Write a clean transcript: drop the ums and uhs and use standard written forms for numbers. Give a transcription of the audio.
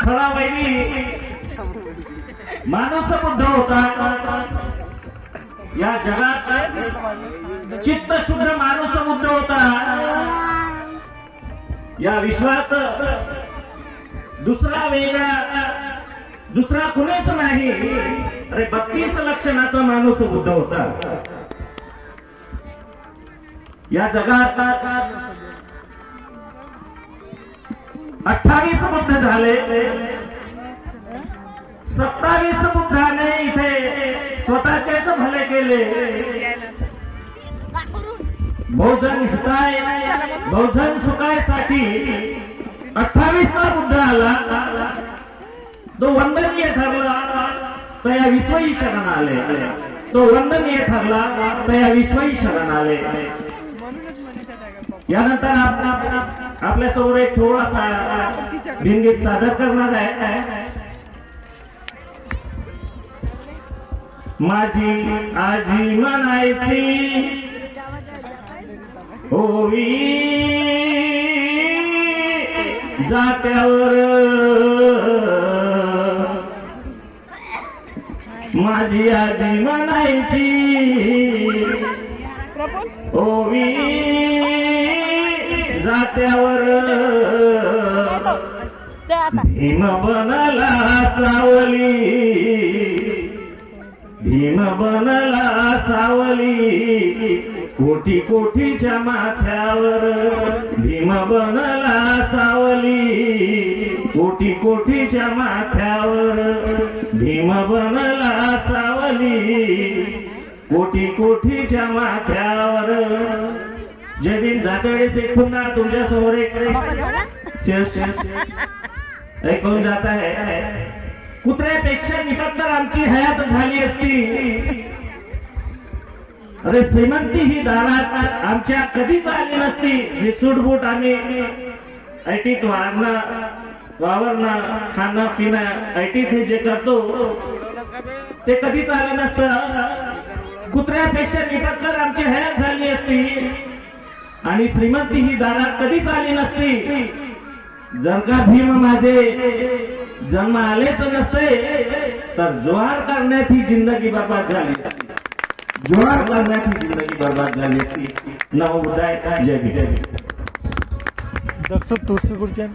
खरा वैरी माणूस बुद्ध होता या जगात, चित्त शुद्ध माणूस बुद्ध होता या विश्वात, दुसरा वेगळा दुसरा कुणीच नाही. अरे 32 लक्षणाचा माणूस बुद्ध होता या जगात. 28 बुद्ध झाले, 27 बुद्धाने इथे स्वतःचेच भले केले. बहुजन हिताय बहुजन सुखायसाठी 28वा बुद्ध आला, तो वंदनीय ठरला तर या विश्वही शरण आले. तो वंदनीय ठरला तर या विश्वही शरण आले. यानंतर आपल्या समोर एक थोडासा भिंगीत सादर करणार आहे. माझी आजी म्हणायची होवी जात्यावर, माझी आजी म्हणायची होवी जात्यावर, भीम बनला सावली, भीम बनला सावली, कोटी कोटीच्या माथ्यावर, भीम बनला सावली, कोटी कोटीच्या माथ्यावर, भीम बनला सावली, कोटी कोटीच्या माथ्यावर. जय भीम. जातेवेळेस एक पुन्हा तुमच्या समोर एक ऐकून जात आहे. कुत्र्यापेक्षा निकटतर आमची हयात झाली असती, अरे श्रीमंती ही दारात आमच्या कधीच आली नसती. ही सूटबूट आम्ही ऐटीत वावरणं खाणं पिणं ऐटीत हे जे करतो ते कधीच आलं नसतं. कुत्र्यापेक्षा निकटतर आमची हयात झाली असती आणि श्रीमंती ही दारात कधीच आली नसती. जर का भीम माझे जन्म आलेच नसते तर जोहार करण्यात ही जिंदगी बर्बाद झाली असती. जोहार करण्यात ही जिंदगी बर्बाद झाली असती. नमो बुद्धाय. जय भीम. दक्षिण तोसी गुरुजन